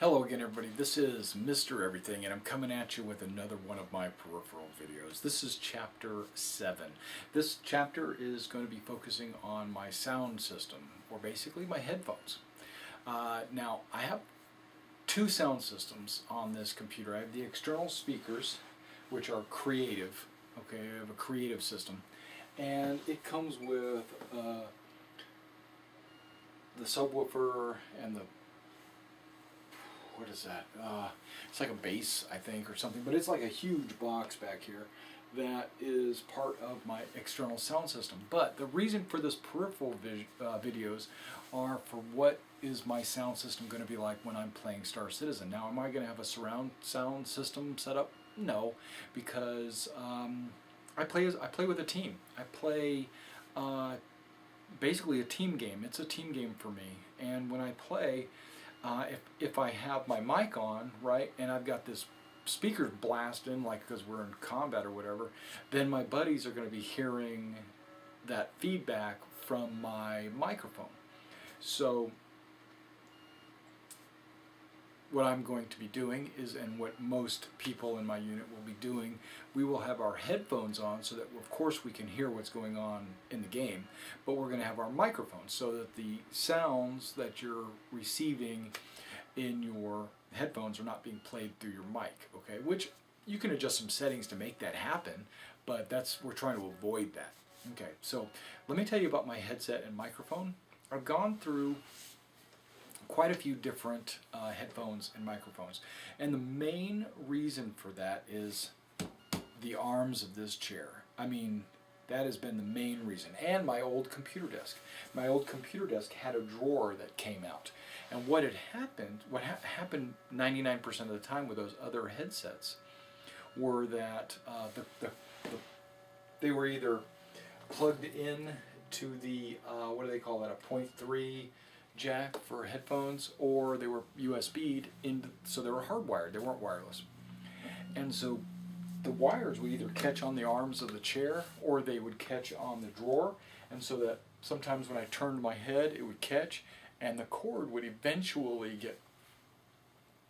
Hello again, everybody. This is Mr. Everything, and I'm coming at you with another one of my peripheral videos. This is Chapter 7. This chapter is going to be focusing on my sound system, or basically my headphones. Now, I have two sound systems on this computer. I have the external speakers, which are creative. Okay, I have a creative system, and it comes with the subwoofer and the what is that? It's like a bass, I think, or something, but it's like a huge box back here that is part of my external sound system. But the reason for this peripheral videos are for what is my sound system going to be like when I'm playing Star Citizen. Now, am I going to have a surround sound system set up? No, because I play with a team. I play basically a team game. It's a team game for me, and when I play, if I have my mic on, right, and I've got this speakers blasting, like because we're in combat or whatever, then my buddies are going to be hearing that feedback from my microphone. So what I'm going to be doing is, and what most people in my unit will be doing, we will have our headphones on so that of course we can hear what's going on in the game, but we're going to have our microphones so that the sounds that you're receiving in your headphones are not being played through your mic, okay? Which you can adjust some settings to make that happen, but we're trying to avoid that. Okay, so let me tell you about my headset and microphone. I've gone through quite a few different headphones and microphones, and the main reason for that is the arms of this chair. I mean, that has been the main reason. And my old computer desk. My old computer desk had a drawer that came out, and what happened 99% of the time with those other headsets were that they were either plugged in to the what do they call that, a 0.3 jack for headphones, or they were USB'd in, so they were hardwired, they weren't wireless. And so the wires would either catch on the arms of the chair or they would catch on the drawer, and so that sometimes when I turned my head it would catch, and the cord would eventually get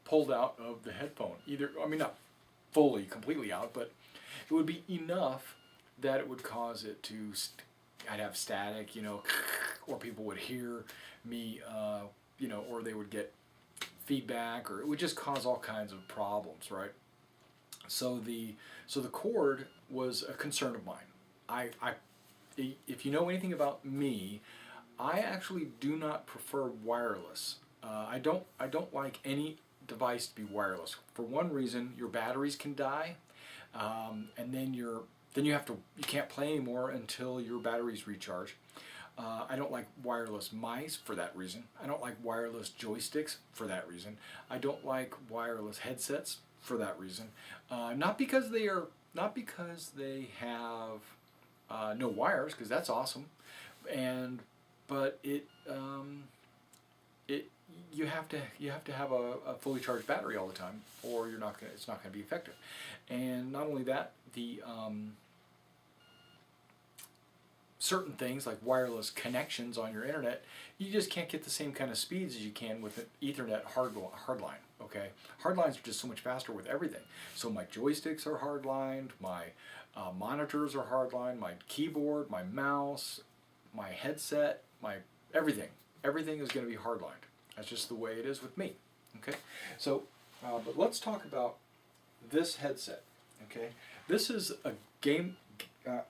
pulled out of the headphone. I mean, not fully, completely out, but it would be enough that it would cause it to, I'd have static, or people would hear me, or they would get feedback, or it would just cause all kinds of problems, right? So the cord was a concern of mine. If you know anything about me, I actually do not prefer wireless. I don't like any device to be wireless. For one reason, your batteries can die, and then you can't play anymore until your batteries recharge. I don't like wireless mice for that reason. I don't like wireless joysticks for that reason. I don't like wireless headsets for that reason. Not because they have no wires, because that's awesome, but you have to have a fully charged battery all the time, or it's not going to be effective. And not only that, the certain things like wireless connections on your internet, you just can't get the same kind of speeds as you can with an Ethernet hardline. Okay, hardlines are just so much faster with everything. So my joysticks are hardlined, my monitors are hardlined, my keyboard, my mouse, my headset, my everything is going to be hardlined. That's just the way it is with me. Okay, so but let's talk about this headset. Okay, this is a game.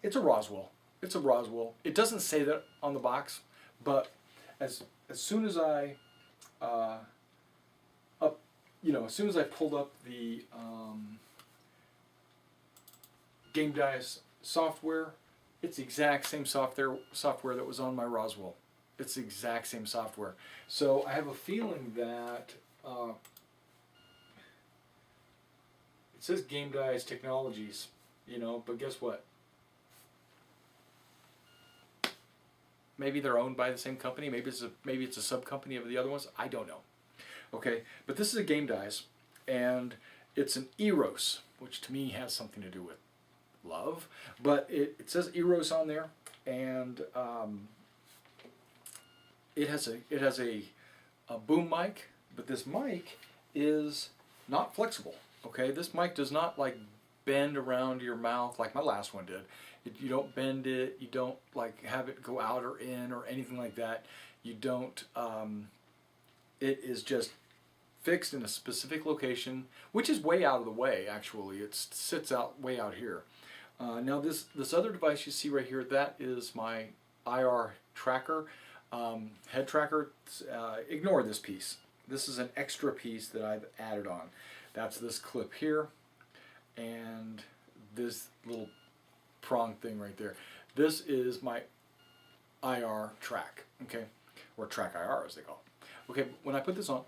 It's a Roswell. It's a Roswell. It doesn't say that on the box, but as soon as I as soon as I pulled up the Game Dice software, it's the exact same software that was on my Roswell. It's the exact same software. So I have a feeling that it says Game Dice Technologies, but guess what? Maybe they're owned by the same company. Maybe it's a sub-company of the other ones. I don't know. Okay, but this is a Game Dice, and it's an Eros, which to me has something to do with love. But it says Eros on there, and it has a boom mic, but this mic is not flexible. Okay, this mic does not like bend around your mouth like my last one did. You don't bend it. You don't like have it go out or in or anything like that. You don't. It is just fixed in a specific location, which is way out of the way. Actually, it sits out way out here. Now this other device you see right here, that is my IR tracker, head tracker. Ignore this piece. This is an extra piece that I've added on. That's this clip here, and this little prong thing right there. This is my IR track, okay, or track IR as they call it. Okay, when I put this on,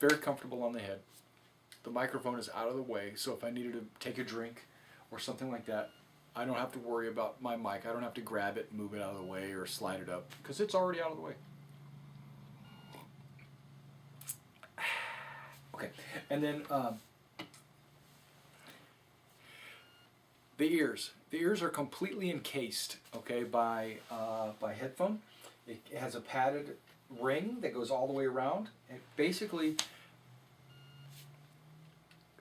very comfortable on the head. The microphone is out of the way, so if I needed to take a drink or something like that, I don't have to worry about my mic. I don't have to grab it, move it out of the way, or slide it up, because it's already out of the way. Okay, and then the ears. The ears are completely encased, okay, by headphone. It has a padded ring that goes all the way around. It basically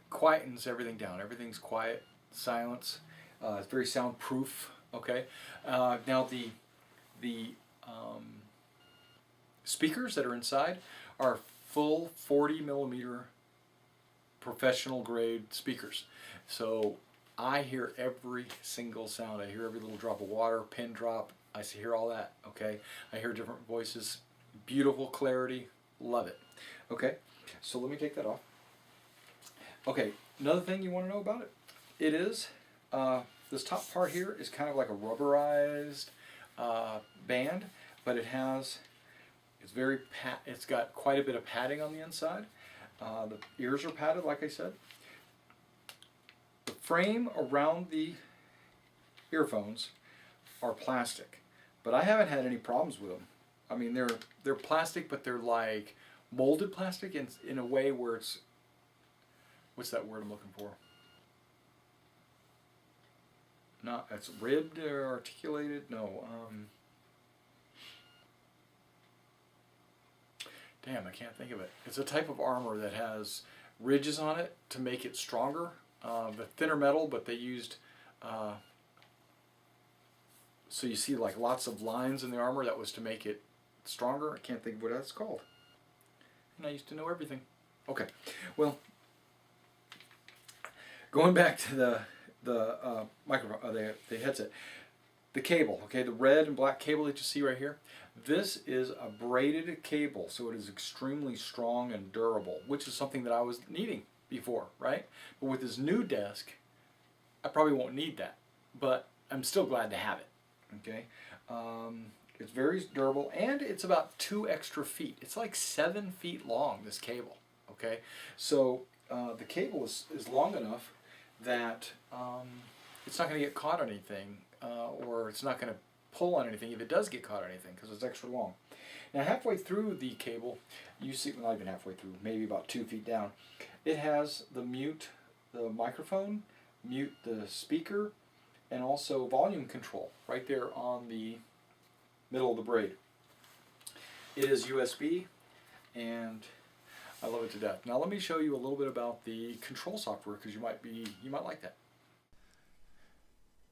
quietens everything down. Everything's quiet, silence. It's very soundproof. Okay. Now the speakers that are inside are full 40 millimeter professional grade speakers. So I hear every single sound. I hear every little drop of water, pin drop. I hear all that. Okay. I hear different voices. Beautiful clarity. Love it. Okay. So let me take that off. Okay, another thing you want to know about it, it is, this top part here is kind of like a rubberized band, but it's got quite a bit of padding on the inside. The ears are padded, like I said. The frame around the earphones are plastic, but I haven't had any problems with them. I mean, they're plastic, but they're like molded plastic in a way where it's, what's that word I'm looking for? Not, it's ribbed or articulated? No. Damn, I can't think of it. It's a type of armor that has ridges on it to make it stronger. The thinner metal, but they used, so you see like lots of lines in the armor. That was to make it stronger. I can't think of what that's called. And I used to know everything. Okay, well, going back to the microphone, the headset, the cable, okay, the red and black cable that you see right here, this is a braided cable, so it is extremely strong and durable, which is something that I was needing before, right? But with this new desk, I probably won't need that, but I'm still glad to have it, okay? It's very durable, and it's about 2 extra feet. It's like 7 feet long, this cable, okay? So the cable is long enough that it's not going to get caught on anything, or it's not going to pull on anything if it does get caught on anything, because it's extra long. Now halfway through the cable, you see, well, not even halfway through, maybe about 2 feet down, it has the microphone, mute the speaker, and also volume control right there on the middle of the braid. It is USB, and I love it to death. Now let me show you a little bit about the control software, because you might like that.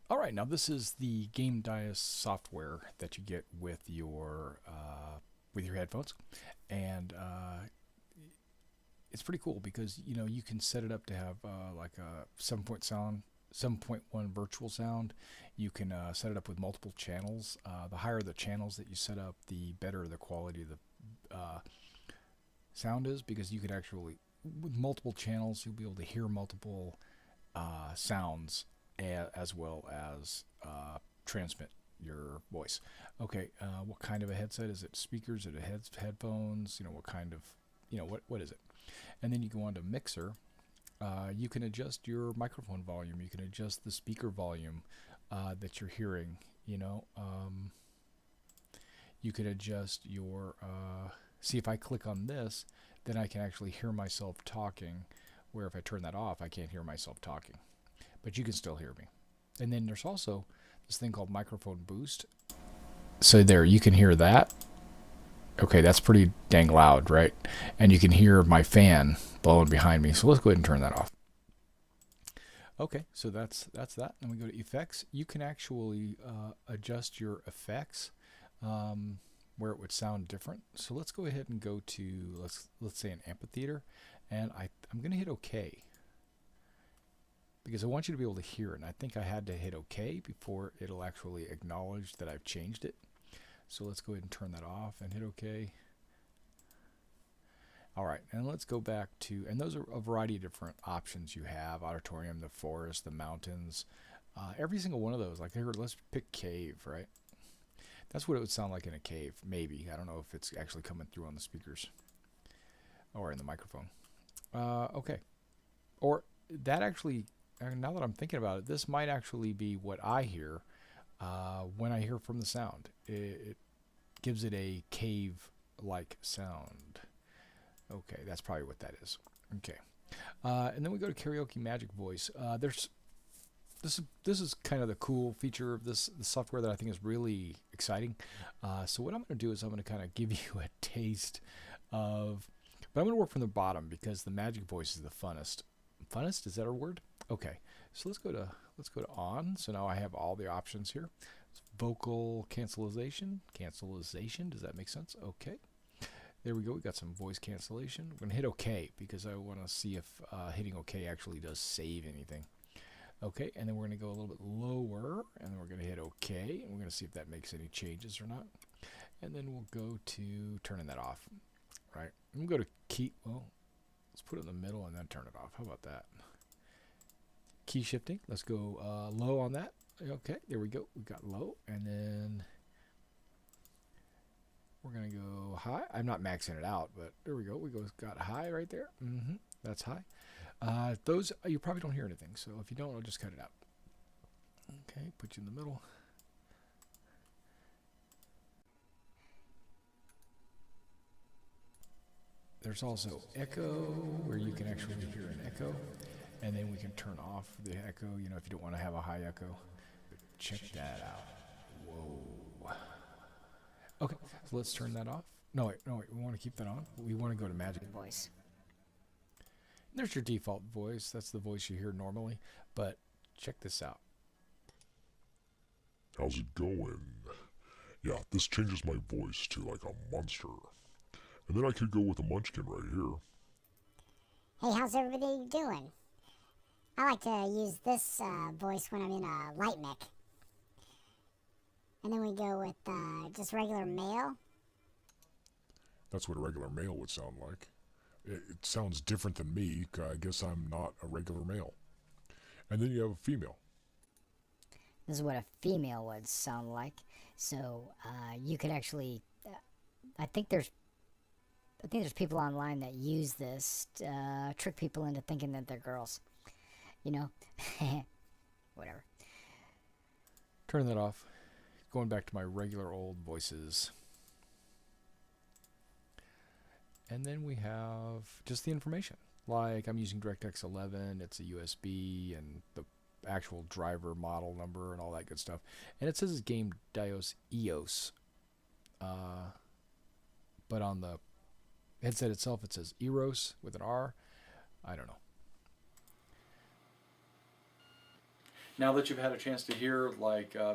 All right, now this is the Game Dias software that you get with your headphones, and it's pretty cool because you can set it up to have like a 7.1 virtual sound. You can set it up with multiple channels. The higher the channels that you set up, the better the quality of the sound is, because you could actually, with multiple channels, you'll be able to hear multiple sounds as well as transmit your voice. Okay, what kind of a headset is it? Speakers? Is it headphones? What kind of, what is it? And then you go on to mixer. You can adjust your microphone volume. You can adjust the speaker volume that you're hearing. You can adjust your. See, if I click on this, then I can actually hear myself talking. Where if I turn that off, I can't hear myself talking. But you can still hear me. And then there's also this thing called microphone boost. So there, you can hear that. Okay, that's pretty dang loud, right? And you can hear my fan blowing behind me. So let's go ahead and turn that off. Okay, so that's that. And we go to effects. You can actually adjust your effects where it would sound different. So let's go ahead and go to let's say an amphitheater, and I'm going to hit OK because I want you to be able to hear it. And I think I had to hit OK before it'll actually acknowledge that I've changed it. So let's go ahead and turn that off and hit OK. All right, and let's go back to, and those are a variety of different options you have: auditorium, the forest, the mountains, every single one of those. Like here, let's pick cave, right? That's what it would sound like in a cave, maybe. I don't know if it's actually coming through on the speakers or in the microphone. Okay, or that actually, now that I'm thinking about it, this might actually be what I hear when I hear from the sound. It gives it a cave-like sound. Okay, that's probably what that is. Okay, and then we go to karaoke magic voice. This is kind of the cool feature of the software that I think is really exciting. So what I'm going to do is I'm going to kind of give you a taste of, but I'm going to work from the bottom because the magic voice is the funnest. Funnest, is that a word? Okay, so let's go to on. So now I have all the options here. Vocal cancellation. Does that make sense? Okay. There we go. We got some voice cancellation. We're going to hit OK because I want to see if hitting OK actually does save anything. Okay, and then we're going to go a little bit lower, and then we're going to hit OK, and we're going to see if that makes any changes or not. And then we'll go to turning that off. Right. I'm going to go to well, let's put it in the middle and then turn it off. How about that? Key shifting. Let's go low on that. Okay, there we go. We got low, and then we're going to go high. I'm not maxing it out, but there we go. Got high right there. That's high. Those, you probably don't hear anything, so if you don't, I'll just cut it out. Okay, put you in the middle. There's also echo, where you can actually hear an echo, and then we can turn off the echo, you know, if you don't want to have a high echo. But check that out. Whoa. Okay, so let's turn that off. No, wait, we want to keep that on. We want to go to magic voice. There's your default voice. That's the voice you hear normally, but check this out. How's it going? Yeah, this changes my voice to like a monster. And then I could go with a munchkin right here. Hey, how's everybody doing? I like to use this voice when I'm in a light mech. And then we go with just regular male. That's what a regular male would sound like. It sounds different than me. I guess I'm not a regular male. And then you have a female. This is what a female would sound like. So you could actually, I think there's people online that use this to trick people into thinking that they're girls. You know, whatever. Turn that off. Going back to my regular old voices. And then we have just the information. Like I'm using DirectX 11, it's a USB, and the actual driver model number and all that good stuff. And it says it's game Dios EOS. But on the headset itself, it says Eros with an R. I don't know. Now that you've had a chance to hear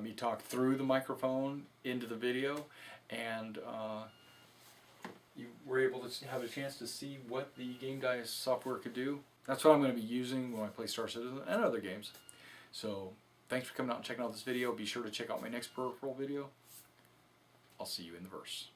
me talk through the microphone into the video, and you were able to have a chance to see what the Game Dice software could do, that's what I'm going to be using when I play Star Citizen and other games. So thanks for coming out and checking out this video. Be sure to check out my next peripheral video. I'll see you in the verse.